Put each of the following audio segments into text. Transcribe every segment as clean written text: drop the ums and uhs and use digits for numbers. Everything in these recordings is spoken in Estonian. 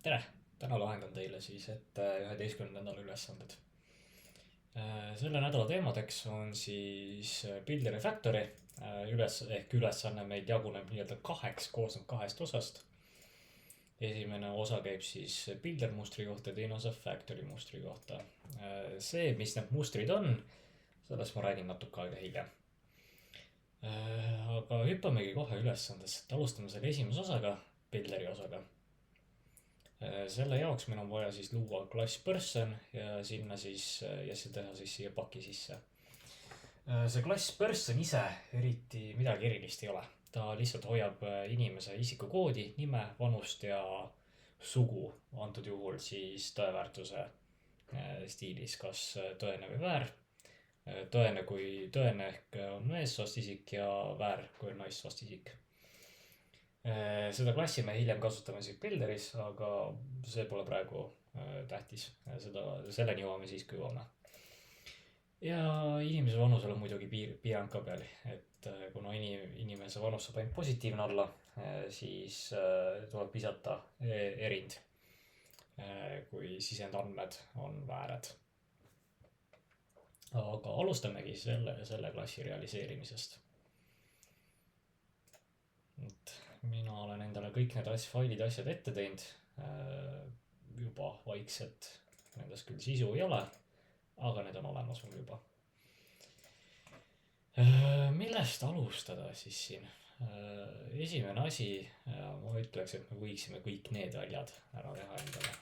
tere! Täna lahendan teile siis ette 11. nädala ülesanded. Selle nädala teemadeks on siis Builder ja Factory. Ülesanne meil jaguneb nii-öelda kaheks, koosneb kahest osast. Esimene osa käib siis Builder mustri kohta ja teine osa Factory mustri kohta. See, mis need mustrid on, sellest ma räägin natuke aega hiljem. Aga hüppamegi kohe ülesandesse, et alustame selle esimese osaga, Builderi osaga. Selle jaoks meil on vaja siis luua klass person ja sinna siis ja see teha siis siia paki sisse. See klass person ise eriti midagi erilist ei ole. Ta lihtsalt hoiab inimese isikukoodi, nime, vanust ja sugu, antud juhul siis tõeväärtuse stiilis, kas tõene või väär. Tõene kui tõene ehk on meessoost isik ja väär kui on naissoost isik. Seda klassi me hiljem kasutame siis Builderis, aga see pole praegu tähtis. Selleni jõuame siis, kui jõuame. Ja inimese vanusel on muidugi piirang ka peal, et kuna inimese vanus saab ainult positiivne olla, siis tuleb visata erind, kui sisendandmed on väärad. Aga alustamegi selle klassi realiseerimisest. Mina olen endale kõik need failid ja asjad ette teinud. Juba vaikselt, nendes küll sisu ei ole, aga need on olemas mul juba. Millest alustada siis siin? Esimene asi, ma ütleks, et me võiksime kõik need väljad ära teha endale.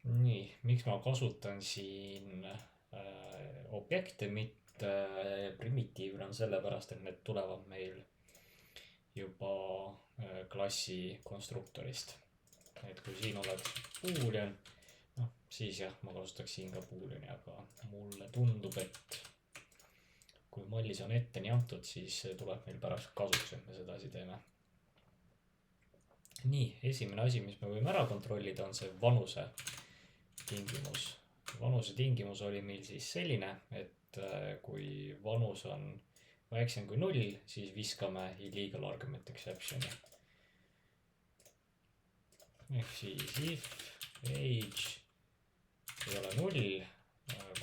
Nii, miks ma kasutan siin objekte, mitte primitiivne on sellepärast, et need tulevad meil juba klassi konstruktorist. Et kui siin oleks boolean, siis jah, ma kasutaks siin ka booleani, aga mulle tundub, et kui mallis on ette nii antud, siis tuleb meil pärast kasuks, et me seda asi teeme. Nii, esimene asi, mis me võime ära kontrollida, on see vanuse tingimus. Vanuse tingimus oli meil siis selline, et kui vanus on väiksem kui 0, siis viskame illegal argument exception'i. Ehk siis if age ei ole 0,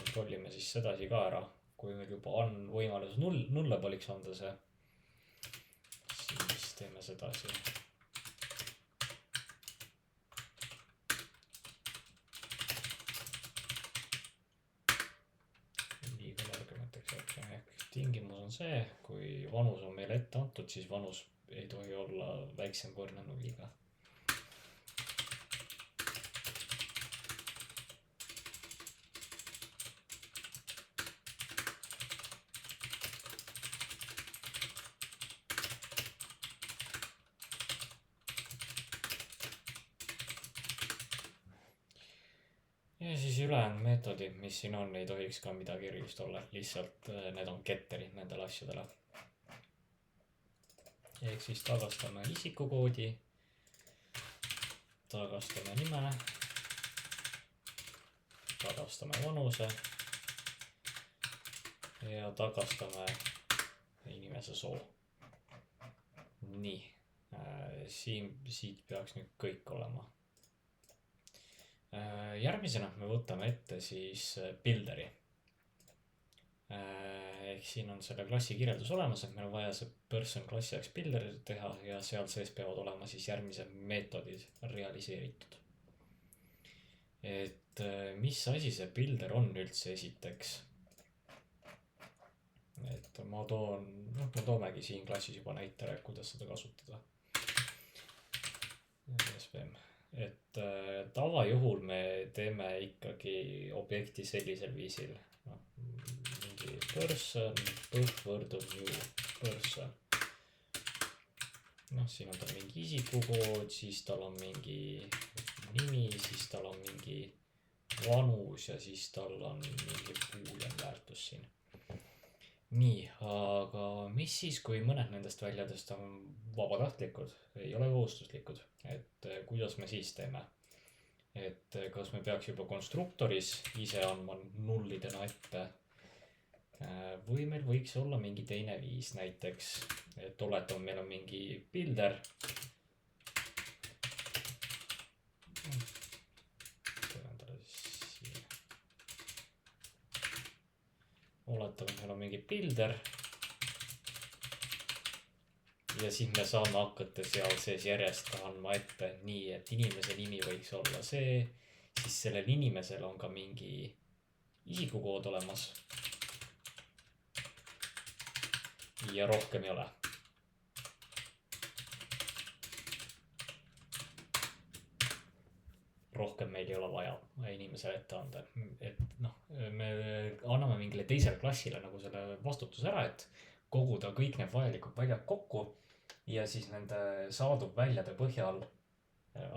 kontrollime siis sedasi ka ära. Kui meil juba on võimalus nulle paliks anda see, siis teeme sedasi. Tingimus on see, kui vanus on meile ette antud, siis vanus ei tohi olla väiksem võrna 0-ga. Ja siis ülejäänud meetodid, mis siin on, ei tohiks ka midagi erilist olla, lihtsalt need on getterid nendele asjadele. Ehk siis tagastame isikukoodi, tagastame nime, tagastame vanuse ja tagastame inimese soo. Nii, siit peaks nüüd kõik olema. Järgmisena me võtame ette siis Builderi. Ehk siin on selle klassi kirjeldus olemas, et meil on vaja see person klassi jaoks Builder teha ja seal sees peavad olema siis järgmised meetodid realiseeritud. Et mis asi see Builder on üldse esiteks? Et ma toomegi siin klassis juba näitele, kuidas seda kasutada. Et tavajuhul me teeme ikkagi objekti sellisel viisil. Mingi person, võrdub new person. Siin on tal mingi isikukood, siis tal on mingi nimi, siis tal on mingi vanus ja siis tal on mingi boolean väärtus. muutus siin. Nii, aga mis siis, kui mõned nendest väljadest on vabatahtlikud, ei ole kohustuslikud, et kuidas me siis teeme? Et kas me peaks juba konstruktoris ise andma nullidena ette või meil võiks olla mingi teine viis, näiteks, et oletame, meil on mingi builder. Oletame, meil on mingi builder ja siis me saame hakata seal sees järjest andma ette nii, et inimese nimi võiks olla see, siis sellel inimesel on ka mingi isikukood olemas ja rohkem ei ole. Rohkem meil ei ole vaja inimesele ette anda, et noh, me anname mingile teisele klassile nagu selle vastutuse ära, et koguda kõik need vajalikud väljad kokku ja siis nende saadud väljade põhjal,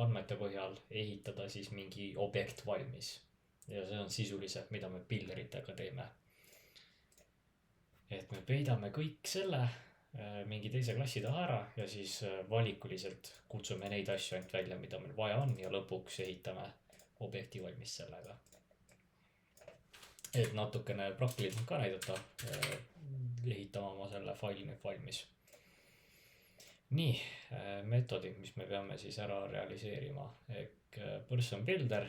andmete põhjal ehitada siis mingi objekt valmis. Ja see on sisuliselt, mida me builderitega teeme. Et me peidame kõik selle mingi teise klassi taha ära ja siis valikuliselt kutsume neid asju ainult välja, mida meil vaja on ja lõpuks ehitame objekti valmis sellega. Et natukene praktiliselt ka näidata, ehitama oma selle faili nüüd valmis. Nii, metodid, mis me peame siis ära realiseerima, ehk person builder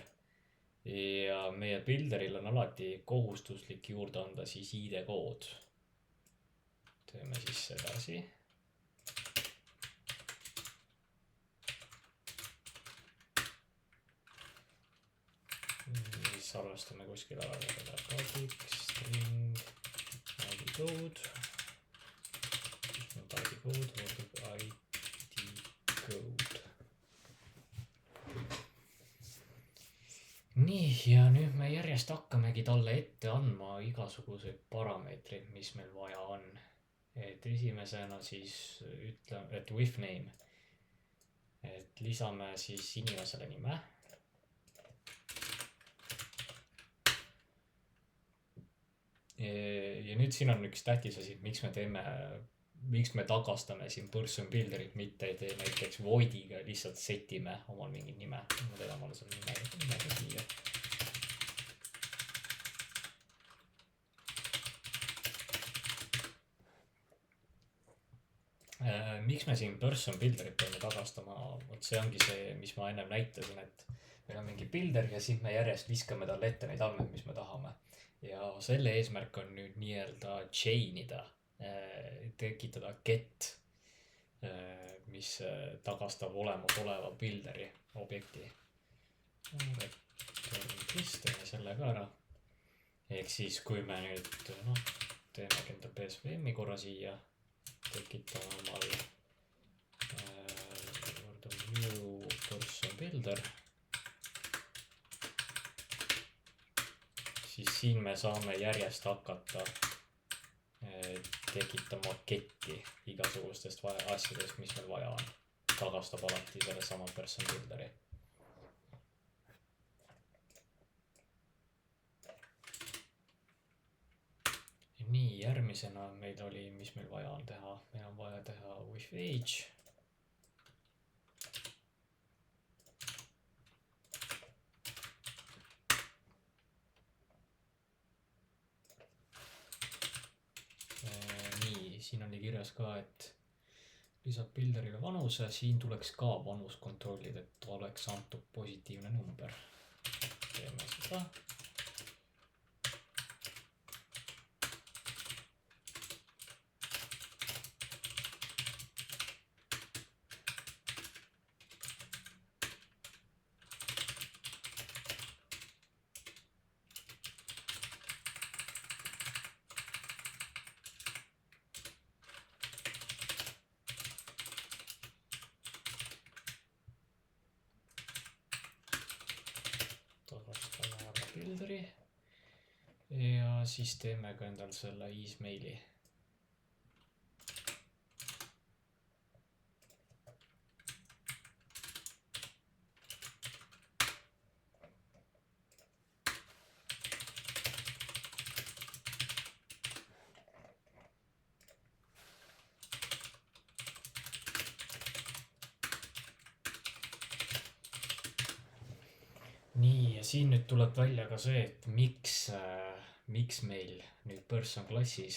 ja meie builderil on alati kohustuslik juurde anda siis ID-kood. Teeme siis edasi. Siis arvestame kuskil ära selle basic string ID code. Siis on ID code, võrdub ID code. Nii, ja nüüd me järjest hakkamegi talle ette andma igasuguseid parameetreid, mis meil vaja on. Et esimesena siis ütleme, et with name. Et lisame siis inimesele nime. Ja nüüd siin on üks tähtis asi, miks me tagastame siin person builderit, mitte ei tee näiteks voidiga, lihtsalt setime omal mingit nime. Ma tean omale selle nimega siia. Miks me siin person builderit peame tagastama? See ongi see, mis ma ennem näitasin, et meil on mingi builder ja siis me järjest viskame talle ette neid andmeid, mis me tahame. Ja selle eesmärk on nüüd nii-öelda chainida, tekitada get, mis tagastab olemasoleva builderi objekti. Teeme selle ka ära. Ehk siis, kui me nüüd teeme enda PSVM-i korra siia, tekitame omal new person builder, siis siin me saame järjest hakata tekitama ketti igasugustest asjadest, mis meil vaja on. Tagastab alati selle sama person builderi. Nii, järgmisena meil oli, mis meil vaja on teha. Meil on vaja teha with age. Nii, siin oli kirjas ka, et lisab builderile vanuse. Siin tuleks ka vanus kontrollida, et oleks antud positiivne number. Teeme seda. Builderi ja siis teeme ka endal selle ismaili. siin nüüd tuleb välja ka see, et miks meil nüüd person klassis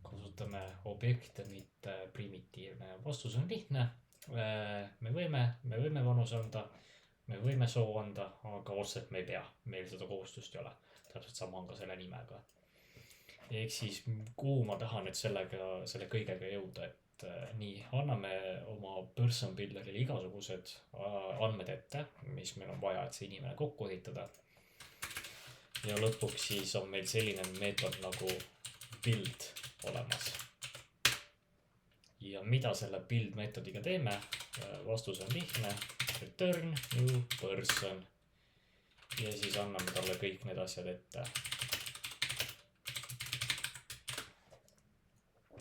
kasutame objekte, mitte primitiivne. Vastus on lihtne. Me võime vanuse anda, me võime soo anda, aga otseselt me ei pea. Meil seda kohustust ei ole. Täpselt sama on ka selle nimega. Ehk siis, kuhu ma tahan nüüd selle kõigega jõuda, et nii, anname oma person builderile igasugused andmed ette, mis meil on vaja, et see inimene kokku ehitada. Ja lõpuks siis on meil selline meetod nagu build olemas. Ja mida selle build meetodiga teeme? Vastus on lihtne. Return new person. Ja siis anname talle kõik need asjad ette.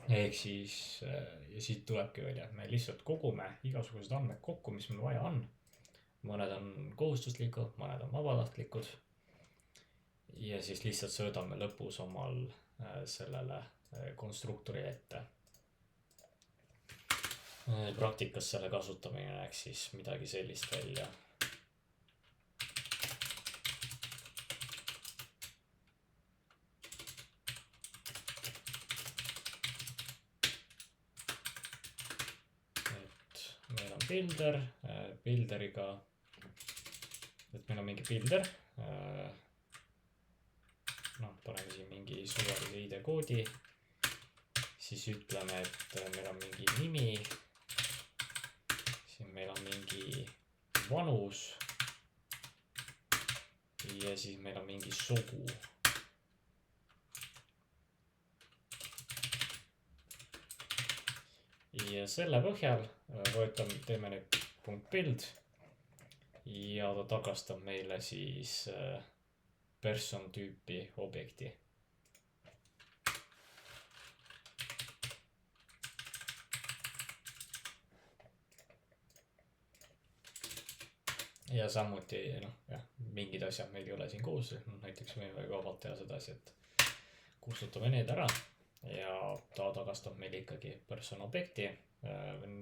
Ehk siis, ja siit tulebki välja, et me lihtsalt kogume igasugused andmed kokku, mis meil vaja on. Mõned on kohustuslikud, mõned on vabatahtlikud. Ja siis lihtsalt söödame lõpus omal sellele konstruktori ette. Praktikas selle kasutamine näeks siis midagi sellist välja. Builder, builderiga, et meil on mingi builder, paneme siin mingi suvalise ID koodi, siis ütleme, et meil on mingi nimi, siin meil on mingi vanus ja siis meil on mingi sugu. Ja selle põhjal teeme nüüd .build ja ta tagastab meile siis person tüüpi objekti. Ja samuti, mingid asjad meil ei ole siin koos, näiteks võime vabalt teha seda asja, et kustutame need ära. Ja ta tagastab meil ikkagi person objekti,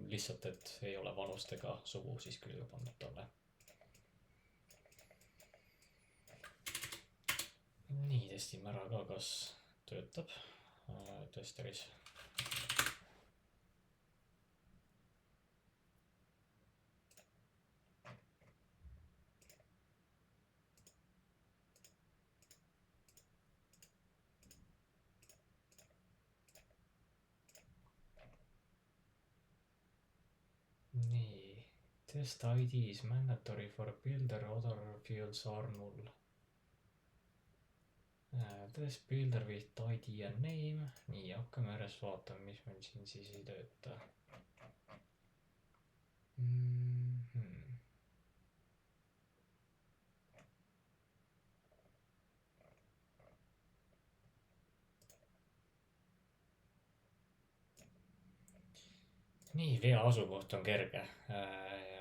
lihtsalt, et ei ole vanust ega sugu siis külge pandud talle. Nii, testime ära ka, kas töötab testeris. Nii, test ID is mandatory for builder, other fields are null. Test builder with ID and name. Nii, hakkame järjest vaatama, mis meil siin siis ei tööta. Nii, vea asukoht on kerge.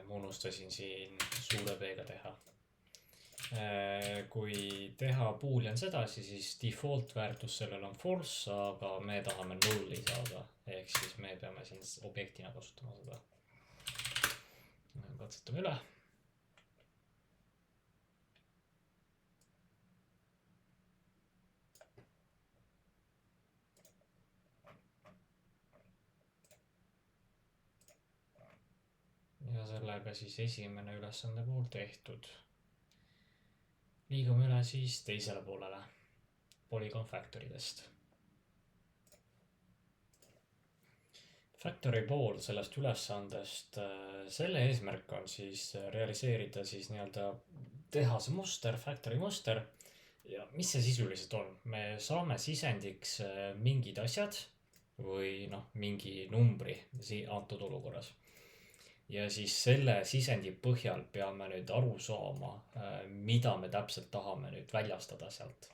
Ma unustasin siin suure B-ga teha. Kui teha boolean sedasi, siis default väärtus sellel on false, aga me tahame nulli saada. Ehk siis me peame siin objektina kasutama seda. Katsetame üle. Ja sellega siis esimene ülesande pool tehtud. Liigume üle siis teisele poolele Polygon Factory'dest. Factory pool sellest ülesandest, selle eesmärk on siis realiseerida siis teha see muster, Factory muster. Ja mis see sisuliselt on? Me saame sisendiks mingid asjad või mingi numbri antud olukorras. Ja siis selle sisendi põhjal peame nüüd aru saama, mida me täpselt tahame nüüd väljastada sealt.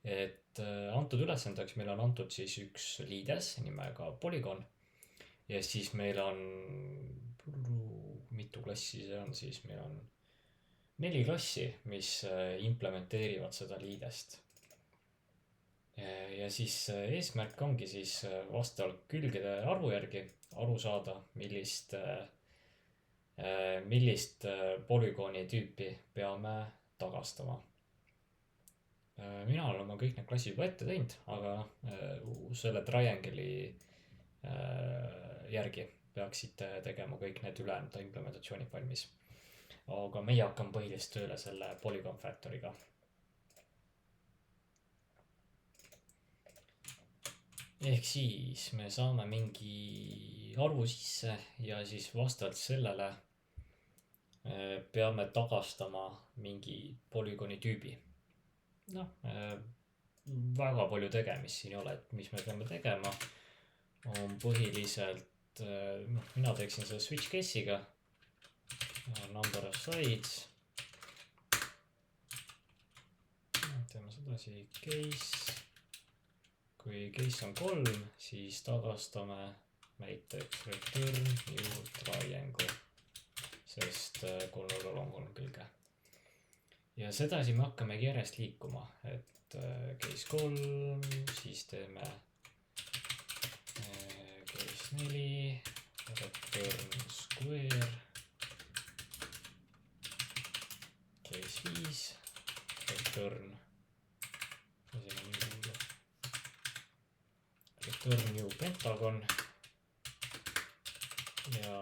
Et antud ülesandeks meil on antud siis üks liides nimega Polygon. Ja siis meil on, mitu klassi see on siis, meil on 4 klassi, mis implementeerivad seda liidest. Ja siis eesmärk ongi siis vastavalt külgede arvu järgi aru saada, millist polügooni tüüpi peame tagastama. Mina olen oma kõik need klassid juba ette teinud, aga selle triangle'i järgi peaksite tegema kõik need ülejäänud implementatsioonid valmis. Aga meie hakkame põhiliselt tööle selle Polygon Factory'ga. Ehk siis me saame mingi arvu sisse ja siis vastavalt sellele peame tagastama mingi polügooni tüübi. Väga palju tegemist siin ei ole, et mis me peame tegema. On põhiliselt, mina teeksin selle switch case'iga. Number of sides. Teeme sedasi case. Kui case on 3, siis tagastame näiteks return new triangle, sest kolmnurgal on 3 külge. Ja sedasi me hakkamegi järjest liikuma, et case 3, siis teeme case 4, return square, case 5, return new pentagon ja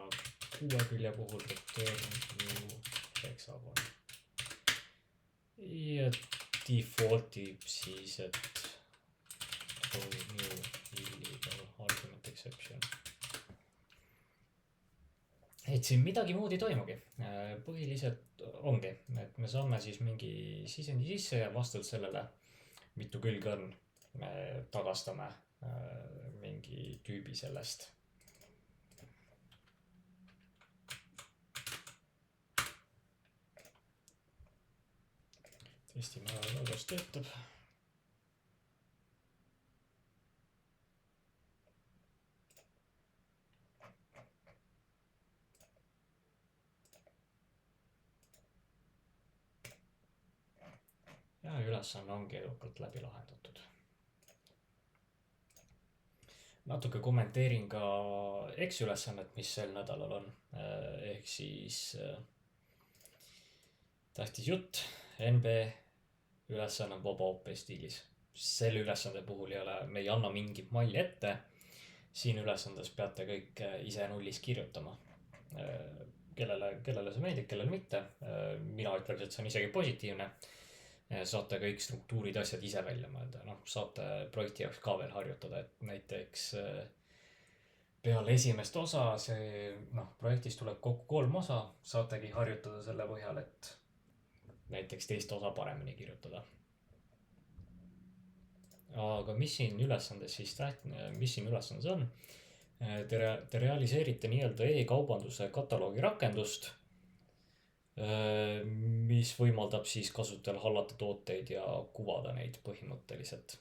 6 külje puhul return new hexagon. Ja defaultib siis, et new illegal argument exception. Et siin midagi muud ei toimugi. Põhiliselt ongi, et me saame siis mingi sisendi sisse ja vastavalt sellele, mitu külge on, me tagastame mingi tüübi sellest. Testime ära, kuidas töötab. Ja ülesanne ongi edukalt läbi lahendatud. Natuke kommenteerin ka X-ülesannet, mis sel nädalal on. Ehk siis tähtis jutt, NB ülesanne on vaba OP stiilis. Selle ülesande puhul me ei anna mingit malli ette. Siin ülesandes peate kõik ise nullis kirjutama. Kellele see meeldib, kellele mitte. Mina ütleks, et see on isegi positiivne. Saate kõik struktuurid, asjad ise välja mõelda. Saate projekti jaoks ka veel harjutada, et näiteks peale esimest osa projektis tuleb kokku 3 osa. Saategi harjutada selle põhjal, et näiteks teist osa paremini kirjutada. Aga mis siin ülesandes on? Te realiseerite nii-öelda e-kaubanduse kataloogi rakendust, mis võimaldab siis kasutajal hallata tooteid ja kuvada neid põhimõtteliselt.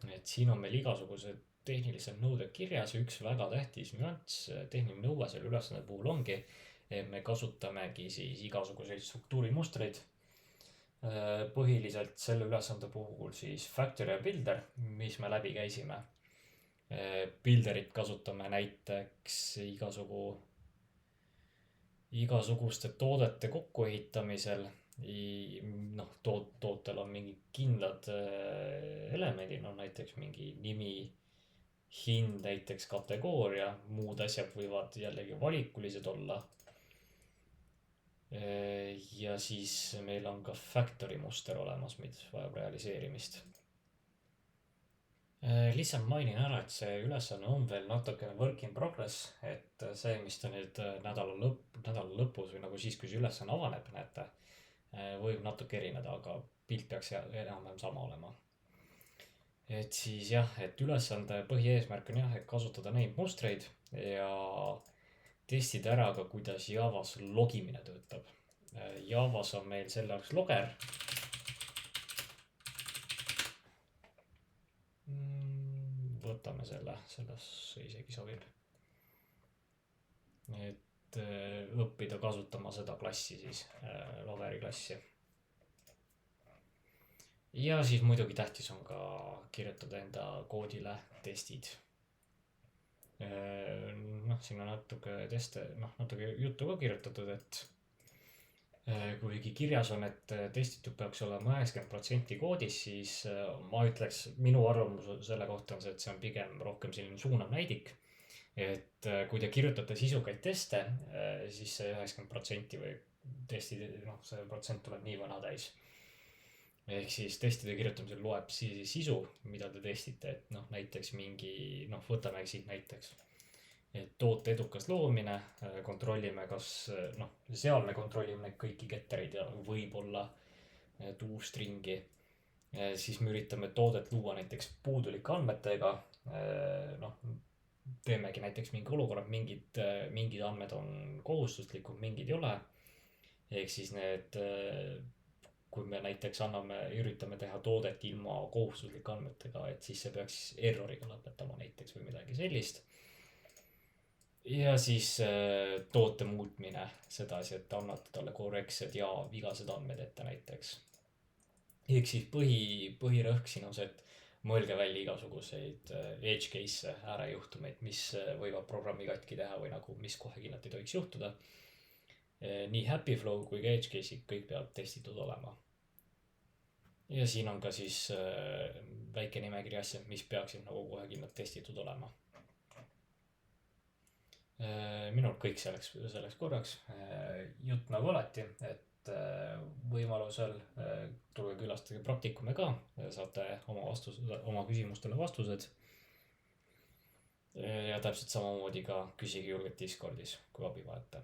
Et siin on meil igasugused tehnilised nõuded kirjas. Üks väga tähtis nüanss, tehniline nõue selle ülesande puhul ongi, et me kasutamegi siis igasuguseid struktuurimustreid. Põhiliselt selle ülesande puhul siis Factory ja Builder, mis me läbi käisime. Builderit kasutame näiteks igasuguste toodete kokkuehitamisel. Tootel on mingi kindlad elemendid, näiteks mingi nimi, hind, näiteks kategooria, muud asjad võivad jällegi valikulised olla. Ja siis meil on ka factory muster olemas, mis vajab realiseerimist. Lihtsalt mainin ära, et see ülesanne on veel natukene work in progress, et see, mis ta nüüd nädala lõpus või nagu siis, kui see ülesanne avaneb, näete, võib natuke erineda, aga pilt peaks enam-vähem sama olema. Et siis jah, et ülesande põhieesmärk on et kasutada neid mustreid ja testida ära ka, kuidas Javas logimine töötab. Javas on meil selle jaoks logger. Võtame sellesse isegi sobib. Et õppida kasutama seda klassi siis, loggeri klassi. Ja siis muidugi tähtis on ka kirjutada enda koodile testid. Siin on natuke teste, natuke juttu ka kirjutatud, et Kuigi kirjas on, et testitud peaks olema 90% koodis, siis ma ütleks, minu arvamus selle kohta on see, et see on pigem rohkem selline suunav näidik. Et kui te kirjutate sisukaid teste, siis see 90% või testid, noh, see protsent tuleb nii vana täis. Ehk siis testide kirjutamisel loeb sisu, mida te testite, et noh, näiteks mingi, noh, võtamegi siit näiteks. Et toote edukas loomine, kontrollime, kas, noh, seal me kontrollime neid kõiki gettereid ja võib-olla toStringi. Siis me üritame toodet luua näiteks puudulike andmetega, noh, teemegi näiteks mingi olukorra, mingid andmed on kohustuslikud, mingid ei ole. Ehk siis need, kui me näiteks üritame teha toodet ilma kohustuslike andmetega, et siis see peaks erroriga lõpetama näiteks või midagi sellist. Ja siis toote muutmine sedasi, et annate talle korrektsed ja vigased andmed ette näiteks. Ehk siis põhirõhk siin on see, et mõelge välja igasuguseid edge case'e, äärejuhtumeid, mis võivad programmi katki teha või nagu, mis kohe kindlasti ei tohiks juhtuda. Nii happy flow kui ka edge case'id kõik peavad testitud olema. Ja siin on ka siis väike nimekiri asja, mis peaksid nagu kohe kindlasti testitud olema. Minul kõik selleks korraks. Jutt nagu alati, et võimalusel tulge külastage praktikume ka, saate oma küsimustele vastused. Ja täpselt samamoodi ka küsige julgelt Discordis, kui abi vajate.